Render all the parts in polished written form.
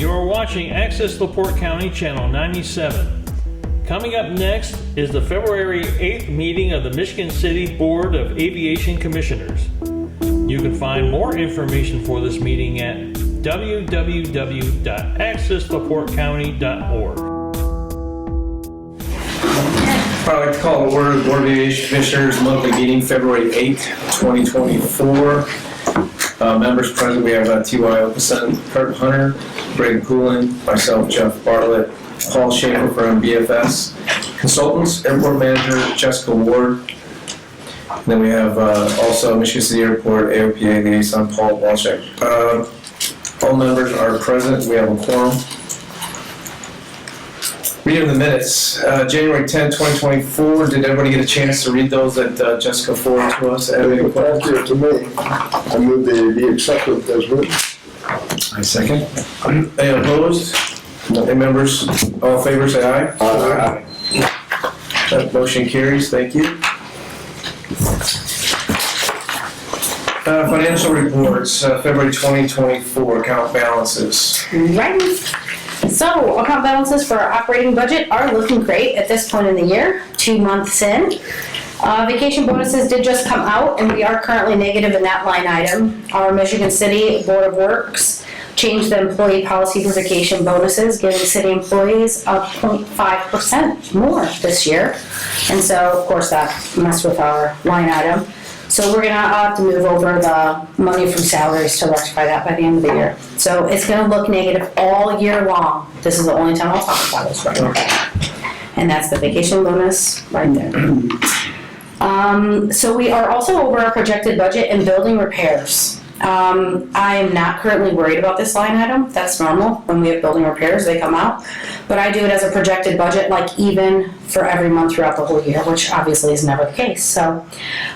You are watching Access LaPorte County Channel 97. Coming up next is the February 8th meeting of the Michigan City Board of Aviation Commissioners. You can find more information for this meeting at www.accesslaportecounty.org. I'd like to call to order the Board of Aviation Commissioners monthly meeting, February 8th, 2024. Members present, we have T.Y. Okeson, Kurt Hunter, Greg Poulin, myself, Jeff Bartlett, Paul Schaefer from BFS. Consultants, Airport Manager Jessica Ward. And then we have also Michigan City Airport AOPA Liaison Paul Walczak. All members are present. We have a quorum. Reading the minutes, January 10, 2024. Did everybody get a chance to read those that Jessica forwarded to us? To me. I move they be accepted as written. I second. Any opposed? Any members? All in favor, say aye. Aye. That motion carries. Thank you. Financial reports, February 2024, account balances. Right. So account balances for our operating budget are looking great at this point in the year, 2 months in. Vacation bonuses did just come out and we are currently negative in that line item. Our Michigan City Board of Works changed the employee policy for vacation bonuses, giving city employees a 0.5% more this year. And so of course that messed with our line item. So we're gonna have to move over the money from salaries to rectify that by the end of the year. So it's gonna look negative all year long. This is the only time I'll talk about this right now. And that's the vacation bonus right there. So we are also over our projected budget in building repairs. I am not currently worried about this line item. That's normal. When we have building repairs, they come out. But I do it as a projected budget, like even for every month throughout the whole year, which obviously is never the case. So,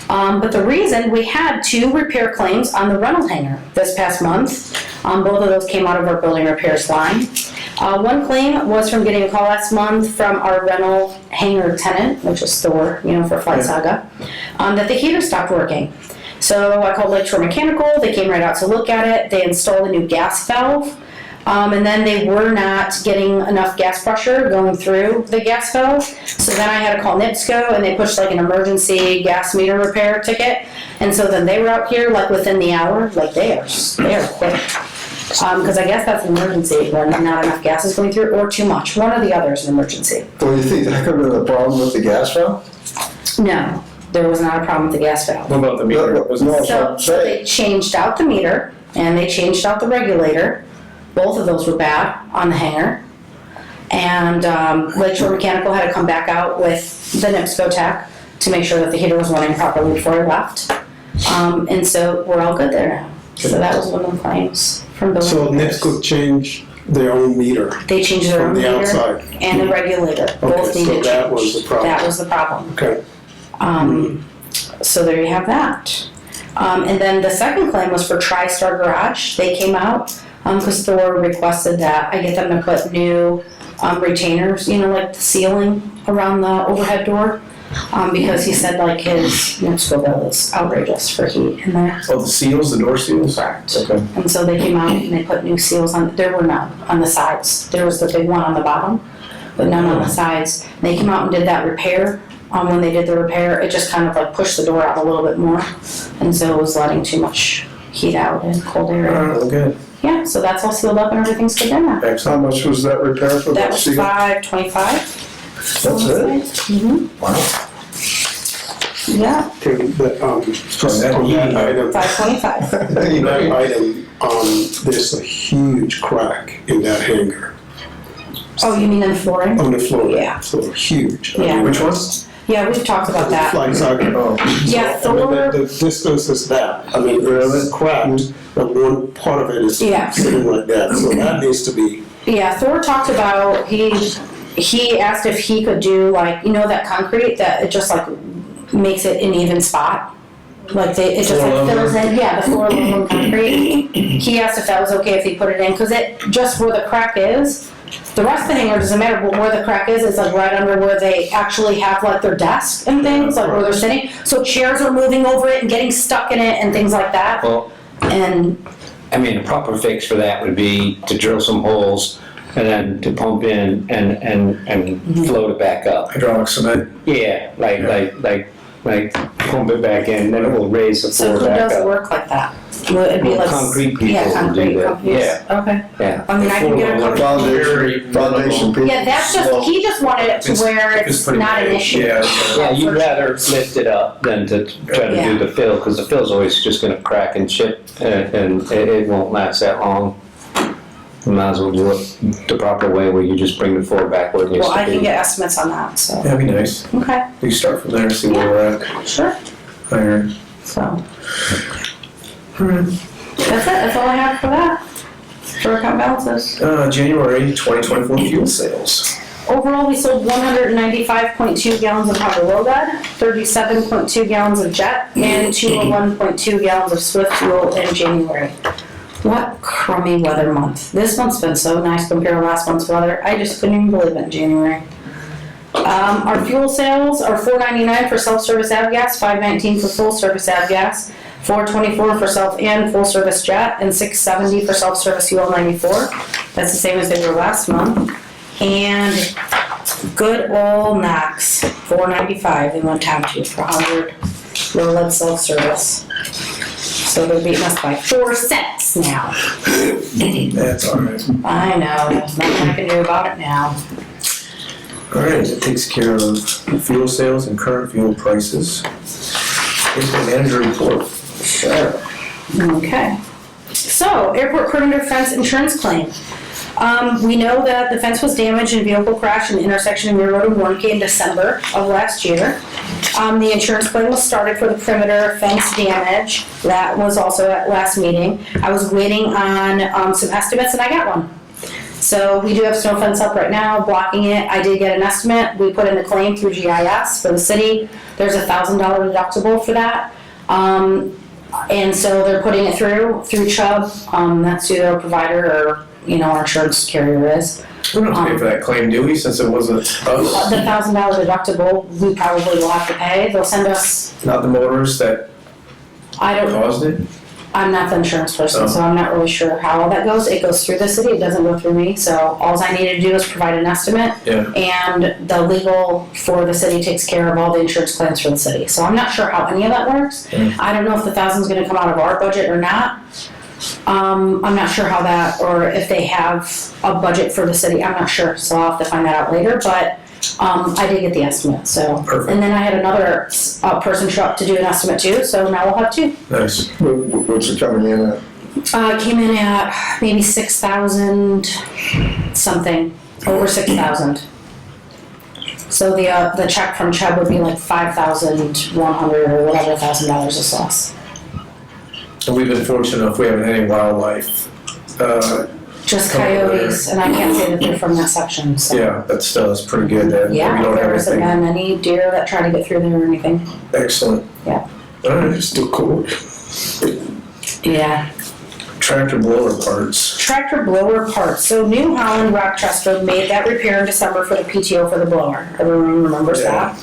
but the reason, we had 2 repair claims on the rental hangar this past month. Both of those came out of our building repairs line. One claim was from getting a call last month from our rental hangar tenant, which is Thor, for Flight Saga, that the heater stopped working. So I called Lakeshore Mechanical, they came right out to look at it, they installed a new gas valve, and then they were not getting enough gas pressure going through the gas valve. So then I had to call NIPSCO and they pushed like an emergency gas meter repair ticket. And so then they were out here like within the hour, like they are quick. Because I guess that's an emergency when not enough gas is going through or too much. One or the other is an emergency. Well, you think that could have been a problem with the gas valve? No. There was not a problem with the gas valve. What about the meter? So they changed out the meter and they changed out the regulator. Both of those were bad on the hangar. And Lakeshore Mechanical had to come back out with the NIPSCO tech to make sure that the heater was running properly before I left. And so we're all good there now. So that was one of the claims from building. So NIPSCO changed their own meter. They changed their own meter outside. And the regulator. Both needed so that was the problem. That was the problem. Okay. So there you have that. And then the second claim was for TriStar Garage. They came out because Thor requested that I get them to put new retainers, like the ceiling around the overhead door, because he said like his NIPSCO bill is outrageous for heat in there. Oh, the seals, the door seals? Correct. Okay. And so they came out and they put new seals on. There were none on the sides. There was the big one on the bottom, but none on the sides. They came out and did that repair. When they did the repair, it just kind of like pushed the door out a little bit more, and so it was letting too much heat out and cold air. Oh, good. Yeah, so that's all sealed up and everything's good in there. How much was that repair for That that was seal? $525. That's it? Mm-hmm. Wow. Yeah, Okay, but, on that item, $525. that item, there's a huge crack in that hangar Oh, you mean in the flooring? on the floor. Yeah. So huge. Yeah. Which ones? Yeah, we've talked about that. Flight Saga. Yeah, So, I mean, Thor. the distance is that. I mean, it's cracked, but one part of it is Yeah. sitting like that. So that needs to be. Yeah, Thor talked about, he asked if he could do like, that concrete that it just like makes it an even spot. Like it just like fills in, the floor aluminum concrete. He asked if that was okay if he put it in, because it, just where the crack is, the rest of the hangar doesn't matter, but where the crack is like right under where they actually have like their desks and things, like where they're sitting. So chairs are moving over it and getting stuck in it and things like that. Well, And I mean, a proper fix for that would be to drill some holes and then to pump in and float it back up. Hydraulic cement. Yeah, like pump it back in, then it will raise the So floor who back does up. work like that? Would it be Well, like? concrete people Yeah, will do concrete that. companies. Yeah. Okay. Yeah. I mean, I can get a couple. Foundation people. Yeah, that's just, he just wanted it to where it's pretty not an big. issue. Yeah. Yeah, you'd rather lift it up than to try to do the fill, because the fill's always just gonna crack and chip, and it won't last that long. You might as well do it the proper way, where you just bring the floor back where it needs Well, I to can be. get estimates on that, so. That'd be nice. Okay, We can start from there and see where we're at. sure. Alright. So. That's it, that's all I have for that. For account balances. January 2024 fuel sales. Overall, we sold 195.2 gallons of hot road, 37.2 gallons of jet, and 201.2 gallons of Swift fuel in January. What crummy weather month. This month's been so nice compared to last month's weather. I just couldn't even believe it in January. Our fuel sales are $4.99 for self-service avgas, $5.19 for full-service avgas, $4.24 for self and full-service jet, and $6.70 for self-service fuel 94. That's the same as they were last month. And good old Knox, $4.95 they went down to for 100 low-lead self-service. So they're beating us by 4 cents now. That's alright. I know, there's nothing I can do about it now. Alright, that takes care of fuel sales and current fuel prices. Here's the manager report. Sure. Okay. So, airport perimeter fence insurance claim. We know that the fence was damaged in a vehicle crash in the intersection of Muir Road and Warnke in December of last year. The insurance claim was started for the perimeter fence damage. That was also at last meeting. I was waiting on some estimates and I got one. So we do have snow fence up right now, blocking it. I did get an estimate. We put in the claim through GIS for the city. There's a $1,000 deductible for that. And so they're putting it through Chubb. That's who their provider or, our insurance carrier is. We don't have to pay for that claim, do we, since it wasn't us? The $1,000 deductible, we probably will have to pay. They'll send us, Not the motorist that caused it? I'm not the insurance person, so I'm not really sure how all that goes. It goes through the city, it doesn't go through me. So all I need to do is provide an estimate. Yeah. And the legal for the city takes care of all the insurance claims for the city. So I'm not sure how any of that works. I don't know if the $1,000's gonna come out of our budget or not. I'm not sure how that, or if they have a budget for the city, I'm not sure, so I'll have to find that out later, but, I did get the estimate, so. Perfect. And then I had another, person show up to do an estimate too, so now we'll have two. Nice. What's it coming in at? It came in at maybe 6,000 something, over 6,000. So the check from Chubb would be like 5,100 or whatever, $1,000 is less. And we've been fortunate enough, we haven't had any wildlife. Just Come over coyotes, and I can't say that they're from that section, so. Yeah, but still, it's pretty good that we Yeah, don't there have hasn't anything. been any deer that try to get through there or anything. Excellent. Yeah. Alright, Still cool. Yeah. tractor blower parts. Tractor blower parts. So New Holland Rochester made that repair in December for the PTO for the blower. Everyone remembers that.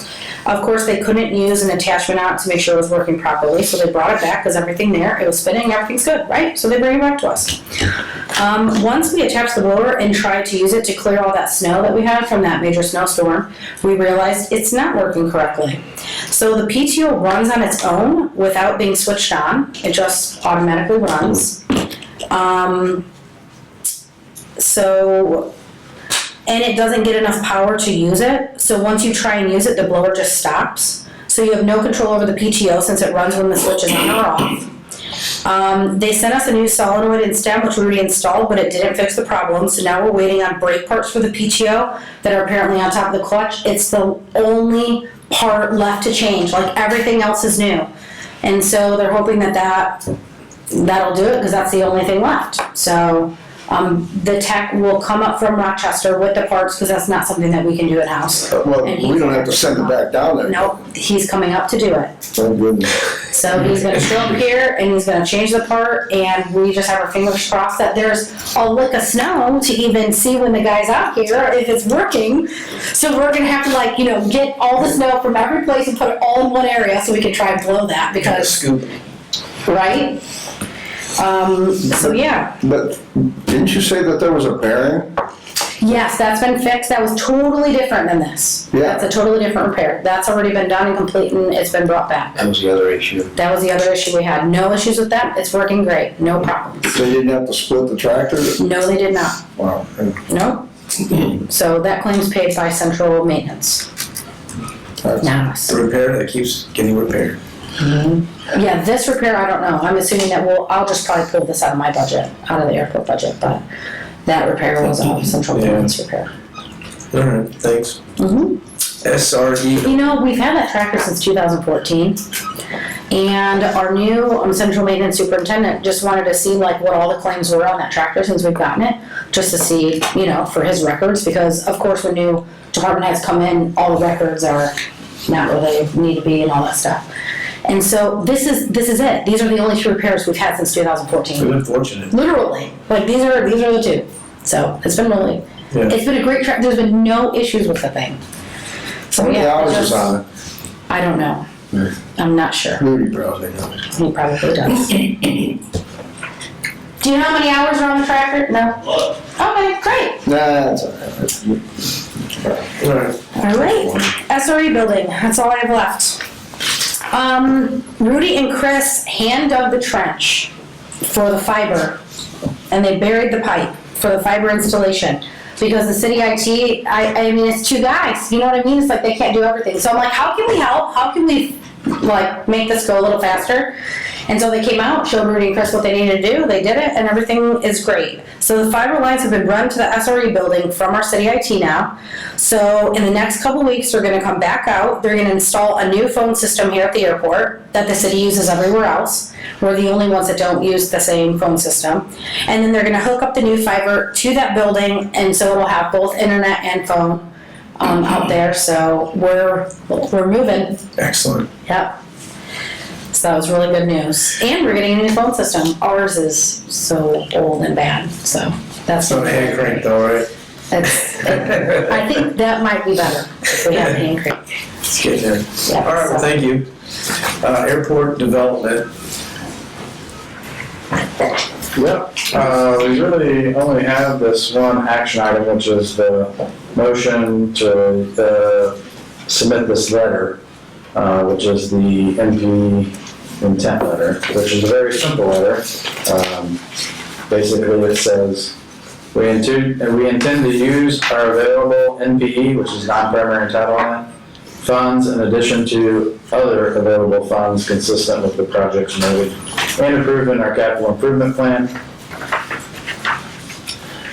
Of course, they couldn't use an attachment out to make sure it was working properly, so they brought it back because everything there, it was spinning, everything's good, right? So they bring it back to us. Once we attached the blower and tried to use it to clear all that snow that we had from that major snowstorm, we realized it's not working correctly. So the PTO runs on its own without being switched on. It just automatically runs. And it doesn't get enough power to use it. So once you try and use it, the blower just stops. So you have no control over the PTO since it runs when the switch is on or off. They sent us a new solenoid and stem, which we reinstalled, but it didn't fix the problem. So now we're waiting on brake parts for the PTO that are apparently on top of the clutch. It's the only part left to change. Like everything else is new. And so they're hoping that'll do it because that's the only thing left. So the tech will come up from Rochester with the parts because that's not something that we can do in-house. Well, And we don't have to send it back down there. Nope, he's coming up to do it. Oh, goodness. So he's gonna show up here and he's gonna change the part and we just have our fingers crossed that there's a lick of snow to even see when the guy's out here if it's working. So we're gonna have to get all the snow from every place and put it all in one area so we can try and blow that because, Scoop. right? So yeah, But didn't you say that there was a bearing? yes, that's been fixed. That was totally different than this. Yeah. That's a totally different repair. That's already been done and complete, and it's been brought back. That was the other issue. That was the other issue we had. No issues with that. It's working great. No problems. So you didn't have to split the tractor? No, they did not. Wow. No. So that claim's paid by central maintenance, That's- not us. The repair that keeps getting repaired. Yeah, this repair, I don't know. I'm assuming that I'll just probably pull this out of my budget, out of the airport budget, but that repair was a central Yeah. maintenance repair. All right, thanks. Mhm. SRE, You know, we've had that tractor since 2014, and our new central maintenance superintendent just wanted to see like what all the claims were on that tractor since we've gotten it, just to see, you know, for his records, because of course when new department heads come in, all the records are not where they need to be and all that stuff. And so this is it. These are the only 2 repairs we've had since 2014. we've been fortunate. Literally, like these are the 2. So it's been really, Yeah. it's been a great track. There's been no issues with the thing. So How many yeah, hours it is just- on it? I don't know. I'm not sure. Rudy probably knows. He probably does. Do you know how many hours are on the tractor? No? Okay, great. Nah, that's all right. All right. All right. SRE building, that's all I have left. Rudy and Chris hand dug the trench for the fiber, and they buried the pipe for the fiber installation. Because the city IT, I mean, it's 2 guys, you know what I mean? It's like they can't do everything. So I'm like, how can we help? How can we, like, make this go a little faster? And so they came out, showed Rudy and Chris what they needed to do, they did it, and everything is great. So the fiber lines have been run to the SRE building from our city IT now. So in the next couple weeks, they're gonna come back out, they're gonna install a new phone system here at the airport that the city uses everywhere else. We're the only ones that don't use the same phone system. And then they're gonna hook up the new fiber to that building, and so it'll have both internet and phone out there, so we're moving, Excellent. yep. So that was really good news. And we're getting a new phone system. Ours is so old and bad, so that's. It's not hand crank though, right? I think that might be better if we have hand crank. It's getting there. Yeah, All right, well, so- thank you. Airport development. Yep, we really only have this one action item, which is the motion to submit this letter, which is the NP intent letter, which is a very simple letter. Basically, it says, we intend to use our available NPE, which is non-primary entitlement, funds in addition to other available funds consistent with the projects noted and approved in our capital improvement plan.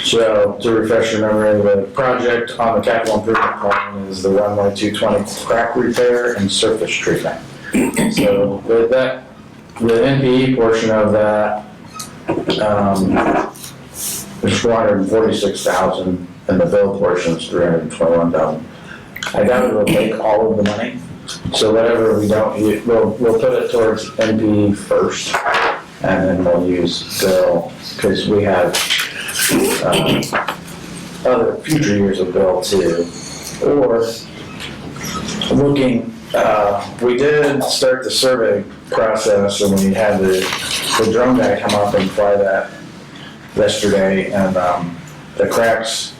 So, to refresh your memory, the project on the capital improvement plan is the runway 220 crack repair and surface treatment. So, with that, the NPE portion of that, is $446,000, and the bill portion is $321,000. I doubt it'll take all of the money, so whatever we don't use, we'll put it towards NPE first, and then we'll use bill, because we have other future years of bill too. Or looking, we did start the survey process, and we had the drone guy come up and fly that yesterday, and the cracks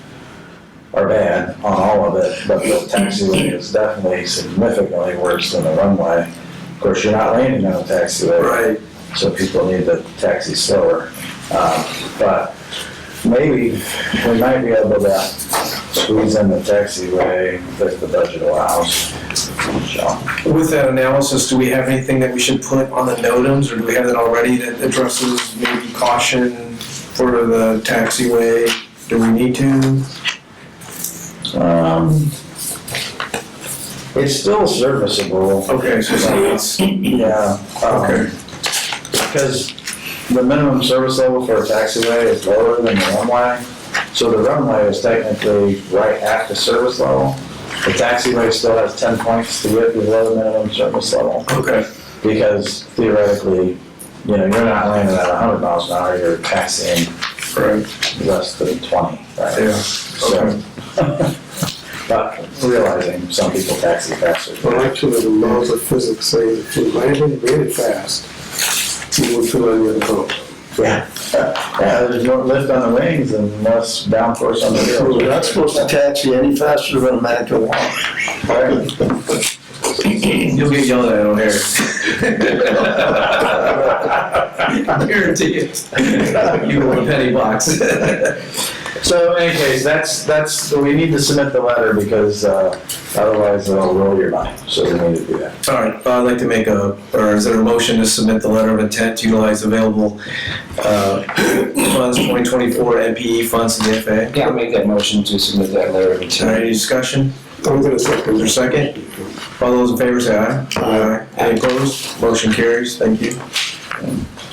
are bad on all of it, but the taxiway is definitely significantly worse than the runway. Of course, you're not landing on a taxiway, Right. so people need to taxi slower. But maybe we might be able to squeeze in the taxiway if the budget allows. So, With that analysis, do we have anything that we should put on the NOTAMs, or do we have that already that addresses maybe caution for the taxiway? Do we need to? it's still serviceable. Okay, so it's, Yeah. okay, Because the minimum service level for a taxiway is lower than the runway. So the runway is technically right at the service level. The taxiway still has 10 points to get below the minimum service level. okay. Because theoretically, you're not landing at 100 miles an hour, you're taxiing Right. less than 20, right? Yeah, So, but realizing some people taxi faster. Well, actually, the laws of physics say that if you landed really fast, you would fill in your pump. Yeah, there's more lift on the wings and less downforce on the We're wheels. not supposed to taxi any faster than a man can walk. You'll get yelled at on air. I guarantee it. You want a penny box. So in any case, that's, we need to submit the letter because otherwise they'll roll your money, so we need to do that. All right, I'd like to make or is there a motion to submit the letter of intent to utilize available funds, 2024 NPE funds to the FAA? Yeah, I'll make that motion to submit that letter of All right, intent. any discussion? I'm gonna second. Is there a second? All those in favor say aye. Aye. Any opposed? Motion carries, thank you.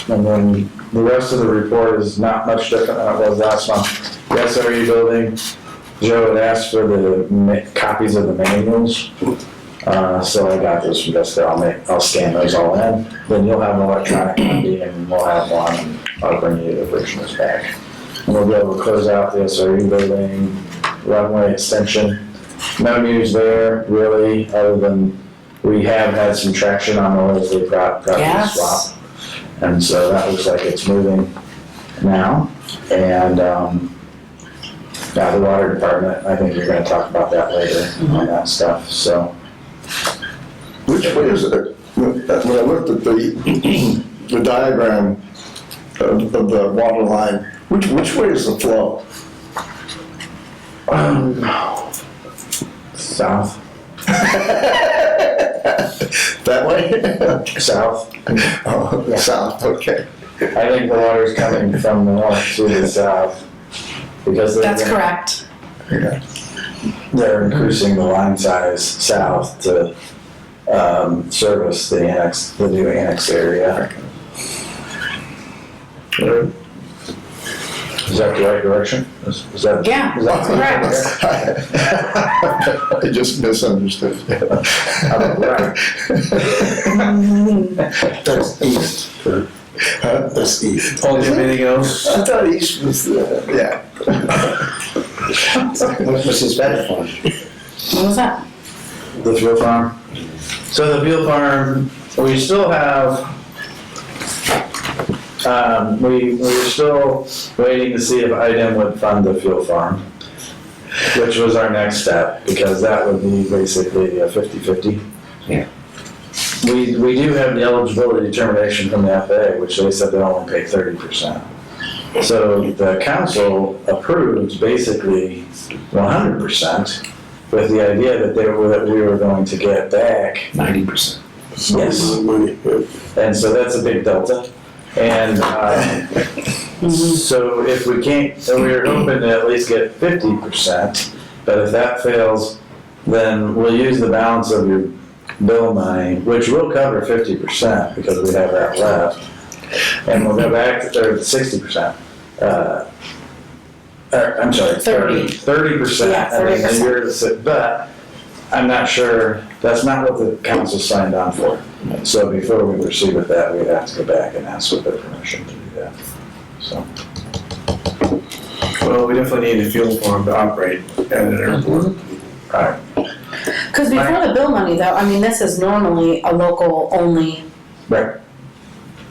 And then the rest of the report is not much different than it was last month. The SRE building, Joe had asked for the copies of the manuals. So I got those from Jessica, I'll scan those all in. Then you'll have an electronic copy and we'll have one and I'll bring you the originals back. And we'll be able to close out the SRE building, runway extension. No news there really, other than we have had some traction on the Leslie property Yes. swap. And so that looks like it's moving now. And now the water department, I think you're gonna talk about that later on that stuff, so. Which way is it? When I looked at the diagram of the water line, which way is the flow? South. That way? South. Oh, south, okay. I think the water's coming from the north to the south. Because That's correct. Yeah. they're increasing the line size south to service the new annex area. Is that the right direction? Is that? Yeah, is that correct. I just misunderstood. Right. That's east. Huh? That's east. Paul, do you have anything else? I thought east was, yeah. What's his better one? What was that? The fuel farm. So the fuel farm, we still have, we're still waiting to see if IDEM would fund the fuel farm, which was our next step, because that would be basically a 50-50. Yeah. We do have the eligibility determination from the FAA, which they said they only pay 30%. So the council approved basically 100% with the idea that we were going to get back 90%. Yes. Money. and so that's a big delta. And so if we can't, so we were hoping to at least get 50%, but if that fails, then we'll use the balance of your bill money, which will cover 50% because we have that left. And we'll go back to 60%. I'm sorry, 30%. Yeah, I mean, 30%. a year to sit, but I'm not sure, that's not what the council signed on for. So before we proceed with that, we'd have to go back and ask for their permission to do that. So, Well, we definitely need a fuel farm to operate at an airport. all right. Because before the bill money though, I mean, this is normally a local only, Right.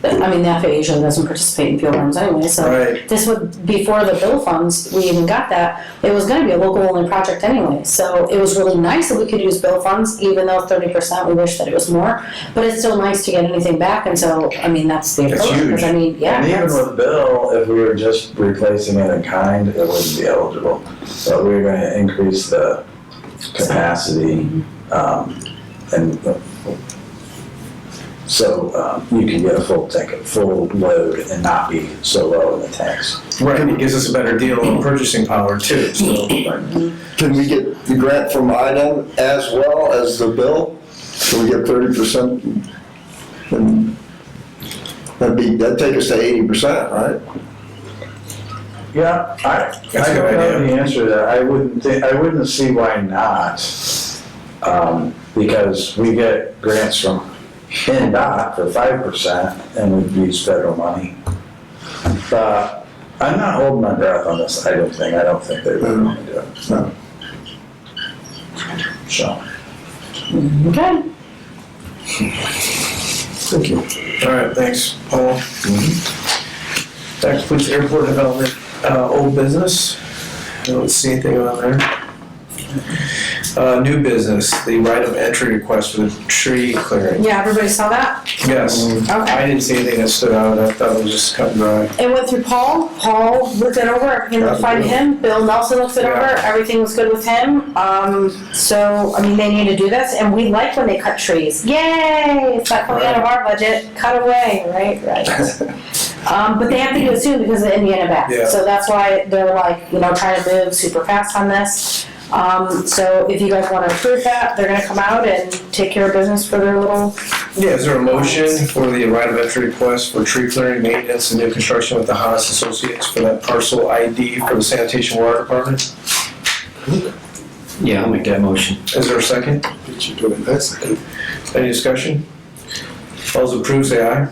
I mean, the FAA usually doesn't participate in fuel runs anyway, so. Right. This would, before the bill funds, we even got that, it was gonna be a local only project anyway. So it was really nice that we could use bill funds, even though 30%, we wish that it was more. But it's still nice to get anything back, and so, I mean, that's the That's approach, because I mean, yeah. And even that's- with Bill, if we were just replacing it in kind, it wouldn't be eligible. But we were gonna increase the capacity, and so you can get a full tank, full load and not be so low in the tanks. Right, and it gives us a better deal on purchasing power too, so. Can we get the grant from IDEM as well as the bill? Can we get 30%? And that'd take us to 80%, right? Yeah, I That's a don't good know idea. the answer to that. I wouldn't see why not. Because we get grants from NDOT for 5% and we've used federal money. But I'm not holding my breath on this, I don't think they really want to do it. No. So, Okay. Thank you. All right, thanks, Paul. That concludes airport development, old business. I don't see anything on there. New business, the right of entry request for the tree clearing. Yeah, everybody saw that? Yes, I Okay. didn't see anything that stood out, I thought it was just cut and dry. It went through Paul. Paul looked it over, everything looked fine to him. Bill Nelson looked it Yeah. over, everything was good with him. So, I mean, they need to do this, and we like when they cut trees. Yay! It's not coming out of our budget, cut away, right? Right. But they have to do it soon because of the Indiana bat. Yeah. So that's why they're like, trying to move super fast on this. So if you guys wanna approve that, they're gonna come out and take care of business for their little, Yeah, is there a motion for the right of entry request for tree clearing, maintenance, and new construction with the Haas Associates for that parcel ID for the sanitation water department? Yeah, I'll make that motion. Is there a second? Did you do it? That's good. Any discussion? All those approved, say aye.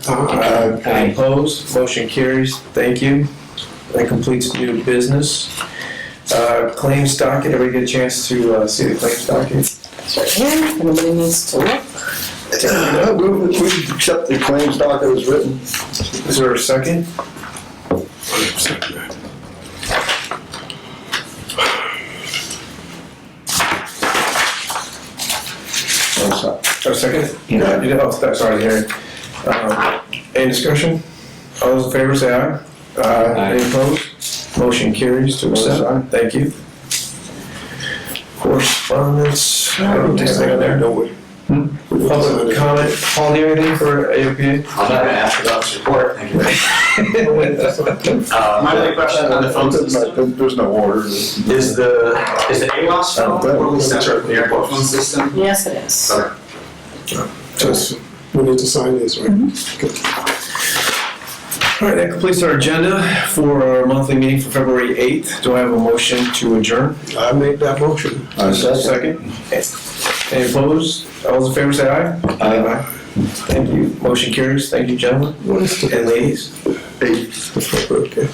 Any opposed? Motion carries. Thank you. That completes new business. Claims docket, everybody get a chance to see the claims docket? it's right here, if anybody needs to look. We accept the claims docket as written. Is there a second? Or a second? Yeah. You did, oh, sorry, Harry. Any discussion? All those in favor say aye. Aye. Any opposed? Motion carries to accept. Thank you. Correspondence, I don't think anything on there. Public comment, Paul, do you have anything for AOPA? I'm not gonna ask about this report, thank you. My only question on the phone system There's no order. is the AWAS phone totally separate from the airport phone system? Yes, it is. Okay. Just, we need to sign this, right? All right, that completes our agenda for our monthly meeting for February 8th. Do I have a motion to adjourn? I make that motion. Second. Any opposed? All those in favor say aye. Aye. Thank you. Motion carries. Thank you, gentlemen What is and ladies. Okay.